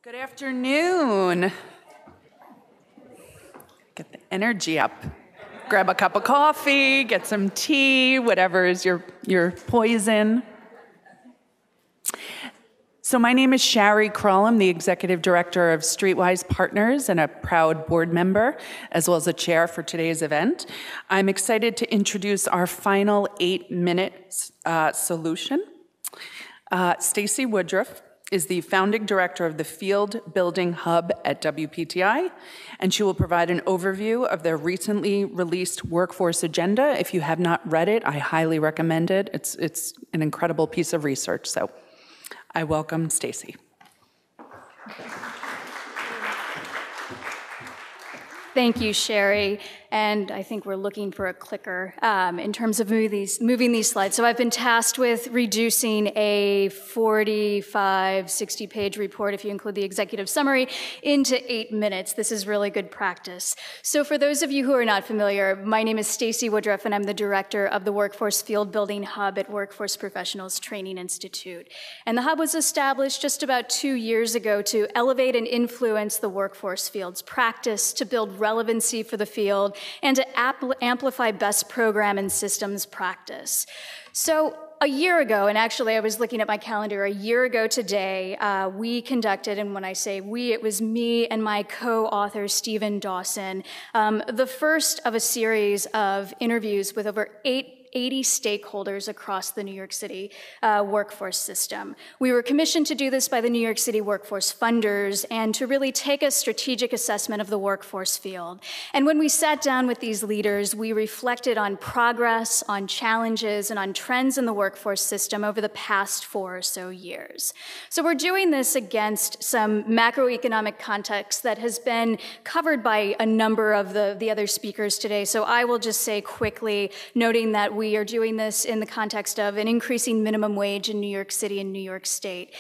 Good afternoon. Get the energy up. Grab a cup of coffee, get some tea, whatever is your poison. So my name is Shari Krull. I'm the Executive Director of Streetwise Partners and a proud board member, as well as a chair for today's event. I'm excited to introduce our final 8-minute solution. Stacy Woodruff is the founding director of the Field Building Hub at WPTI, and she will provide an overview of their recently released workforce agenda. If you have not read it, I highly recommend it. It's an incredible piece of research. So I welcome Stacy. Thank you, Shari. And I think we're looking for a clicker in terms of moving these slides. So I've been tasked with reducing a 45, 60-page report, if you include the executive summary, into 8 minutes. This is really good practice. So for those of you who are not familiar, my name is Stacy Woodruff, and I'm the director of the Workforce Field Building Hub at Workforce Professionals Training Institute. And the hub was established just about 2 years ago to elevate and influence the workforce field's practice, to build relevancy for the field, and to amplify best program and systems practice. So a year ago, and actually I was looking at my calendar, a year ago today, we conducted, and when I say we, it was me and my co-author, Stephen Dawson, the first of a series of interviews with over 80 stakeholders across the New York City workforce system. We were commissioned to do this by the New York City workforce funders and to really take a strategic assessment of the workforce field. And when we sat down with these leaders, we reflected on progress, on challenges, and on trends in the workforce system over the past 4 or so years. So we're doing this against some macroeconomic context that has been covered by a number of the other speakers today. So I will just say quickly, noting that we are doing this in the context of an increasing minimum wage in New York City and New York State,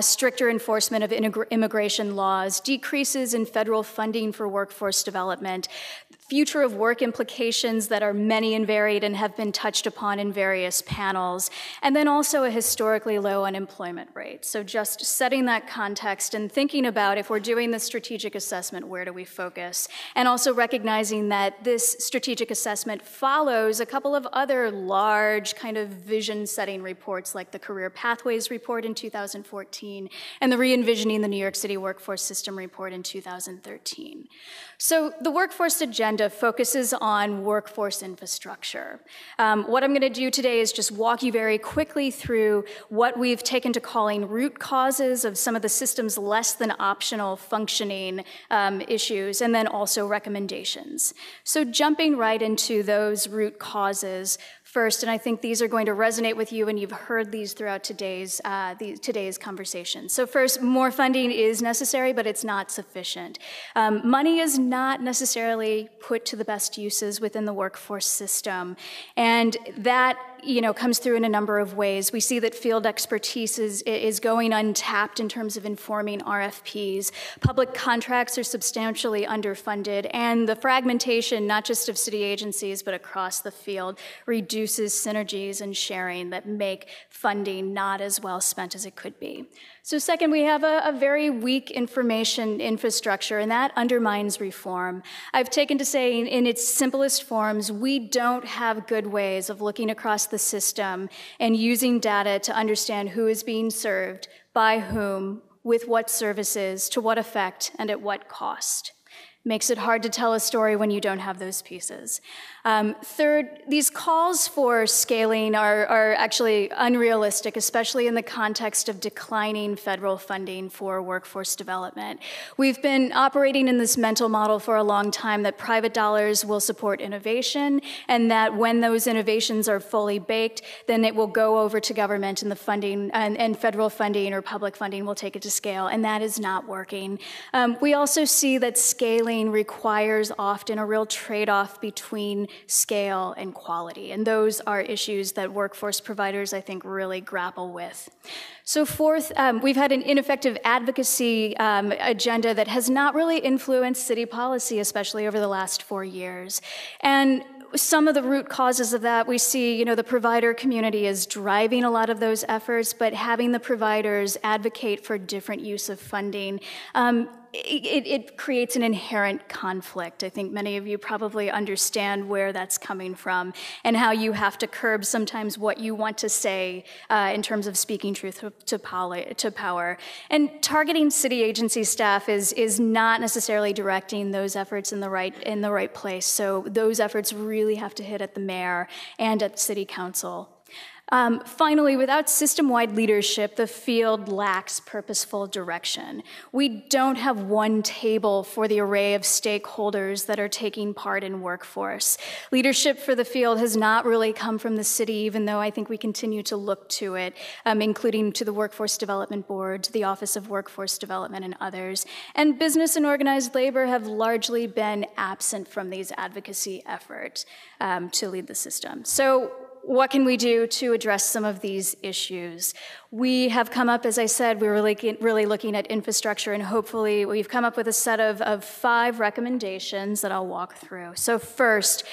stricter enforcement of immigration laws, decreases in federal funding for workforce development, future of work implications that are many and varied and have been touched upon in various panels, and then also a historically low unemployment rate. So just setting that context and thinking about, if we're doing this strategic assessment, where do we focus? And also recognizing that this strategic assessment follows a couple of other large kind of vision-setting reports, like the Career Pathways Report in 2014 and the Re-envisioning the New York City Workforce System Report in 2013. So the workforce agenda focuses on workforce infrastructure. What I'm going to do today is just walk you very quickly through what we've taken to calling root causes of some of the system's less than optional functioning issues, and then also recommendations. So jumping right into those root causes first, and I think these are going to resonate with you, and you've heard these throughout today's conversation. So first, more funding is necessary, but it's not sufficient. Money is not necessarily put to the best uses within the workforce system, and that comes through in a number of ways. We see that field expertise is going untapped in terms of informing RFPs. Public contracts are substantially underfunded, and the fragmentation, not just of city agencies, but across the field, reduces synergies and sharing that make funding not as well spent as it could be. So second, we have a very weak information infrastructure, and that undermines reform. I've taken to say, in its simplest forms, we don't have good ways of looking across the system and using data to understand who is being served, by whom, with what services, to what effect, and at what cost. Makes it hard to tell a story when you don't have those pieces. Third, these calls for scaling are actually unrealistic, especially in the context of declining federal funding for workforce development. We've been operating in this mental model for a long time that private dollars will support innovation, and that when those innovations are fully baked, then it will go over to government, and the funding and federal funding or public funding will take it to scale, and that is not working. We also see that scaling requires often a real trade-off between scale and quality, and those are issues that workforce providers, I think, really grapple with. So fourth, we've had an ineffective advocacy agenda that has not really influenced city policy, especially over the last 4 years. And Some of the root causes of that, we see, the provider community is driving a lot of those efforts, but having the providers advocate for different use of funding, it creates an inherent conflict. I think many of you probably understand where that's coming from and how you have to curb sometimes what you want to say in terms of speaking truth to power. And targeting city agency staff is not necessarily directing those efforts in the right place. So those efforts really have to hit at the mayor and at city council. Finally, without system-wide leadership, the field lacks purposeful direction. We don't have one table for the array of stakeholders that are taking part in workforce. Leadership for the field has not really come from the city, even though I think we continue to look to it, including to the Workforce Development Board, to the Office of Workforce Development, and others. And business and organized labor have largely been absent from these advocacy efforts to lead the system. So, what can we do to address some of these issues? We have come up, as I said, we're really looking at infrastructure, and hopefully we've come up with a set of 5 recommendations that I'll walk through. So first,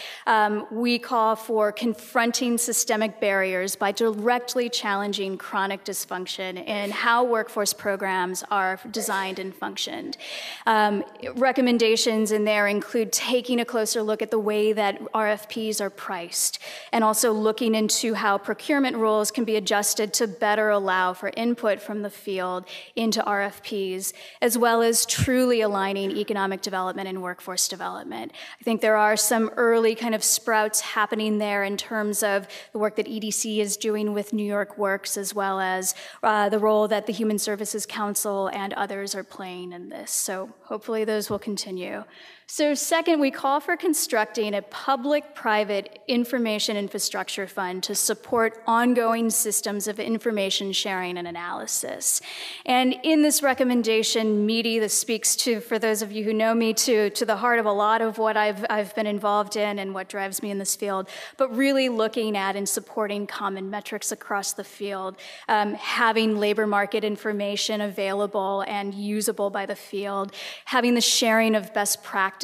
we call for confronting systemic barriers by directly challenging chronic dysfunction in how workforce programs are designed and functioned. Recommendations in there include taking a closer look at the way that RFPs are priced, and also looking into how procurement rules can be adjusted to better allow for input from the field into RFPs, as well as truly aligning economic development and workforce development. I think there are some early kind of sprouts happening there in terms of the work that EDC is doing with New York Works, as well as the role that the Human Services Council and others are playing in this. So hopefully those will continue. So second, we call for constructing a public-private information infrastructure fund to support ongoing systems of information sharing and analysis. And in this recommendation, meaty, this speaks to, for those of you who know me, to the heart of a lot of what I've been involved in and what drives me in this field, but really looking at and supporting common metrics across the field, having labor market information available and usable by the field, having the sharing of best practices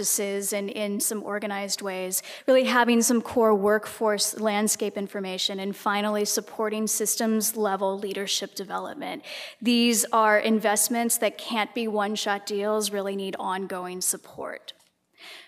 and in some organized ways, really having some core workforce landscape information, and finally supporting systems-level leadership development. These are investments that can't be one-shot deals, really need ongoing support.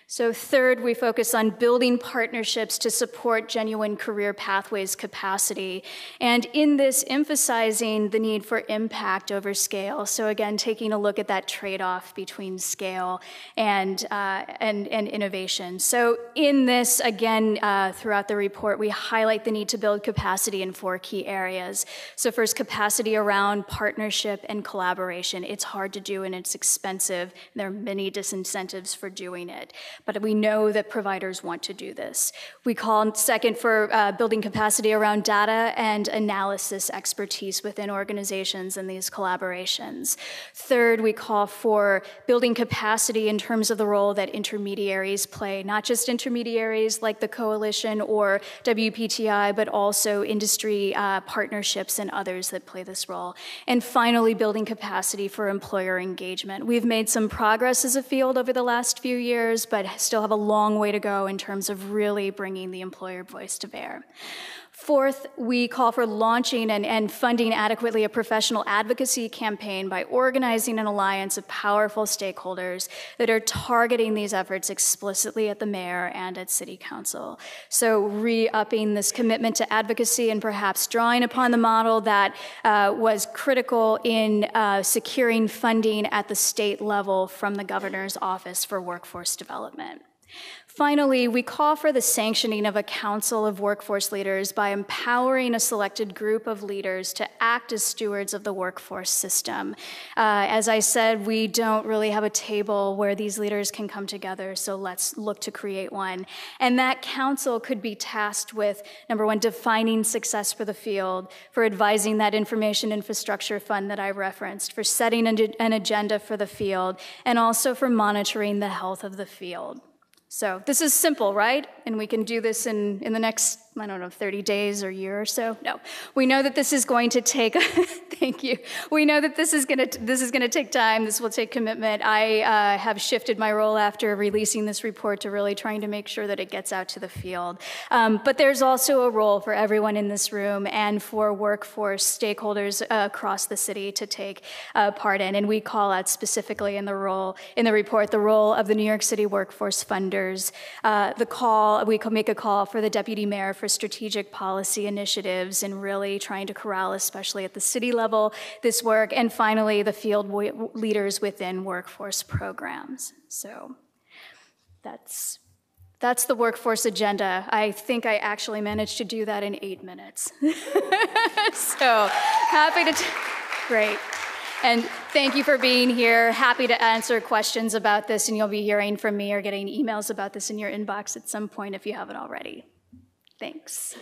So third, we focus on building partnerships to support genuine career pathways capacity, and in this, emphasizing the need for impact over scale. So again, taking a look at that trade-off between scale and innovation. So in this, again, throughout the report, we highlight the need to build capacity in 4 key areas. So first, capacity around partnership and collaboration. It's hard to do and it's expensive. There are many disincentives for doing it, but we know that providers want to do this. We call second for building capacity around data and analysis expertise within organizations in these collaborations. Third, we call for building capacity in terms of the role that intermediaries play, not just intermediaries like the Coalition or WPTI, but also industry partnerships and others that play this role. And finally, building capacity for employer engagement. We've made some progress as a field over the last few years, but still have a long way to go in terms of really bringing the employer voice to bear. Fourth, we call for launching and funding adequately a professional advocacy campaign by organizing an alliance of powerful stakeholders that are targeting these efforts explicitly at the mayor and at city council. So re-upping this commitment to advocacy and perhaps drawing upon the model that was critical in securing funding at the state level from the governor's office for workforce development. Finally, we call for the sanctioning of a council of workforce leaders by empowering a selected group of leaders to act as stewards of the workforce system. As I said, we don't really have a table where these leaders can come together, so let's look to create one. And that council could be tasked with, number one, defining success for the field, for advising that information infrastructure fund that I referenced, for setting an agenda for the field, and also for monitoring the health of the field. So this is simple, right? And we can do this in the next I don't know, 30 days or a year or so. No, we know that this is going to take, thank you. We know that this is going to take time. This will take commitment. I have shifted my role after releasing this report to really trying to make sure that it gets out to the field. But there's also a role for everyone in this room and for workforce stakeholders across the city to take part in. And we call out specifically in the report, the role of the New York City workforce funders, we can make a call for the deputy mayor for strategic policy initiatives and really trying to corral, especially at the city level, this work, and finally the field leaders within workforce programs. So that's the workforce agenda. I think I actually managed to do that in 8 minutes. So happy to, great. And thank you for being here. Happy to answer questions about this, and you'll be hearing from me or getting emails about this in your inbox at some point if you haven't already. Thanks.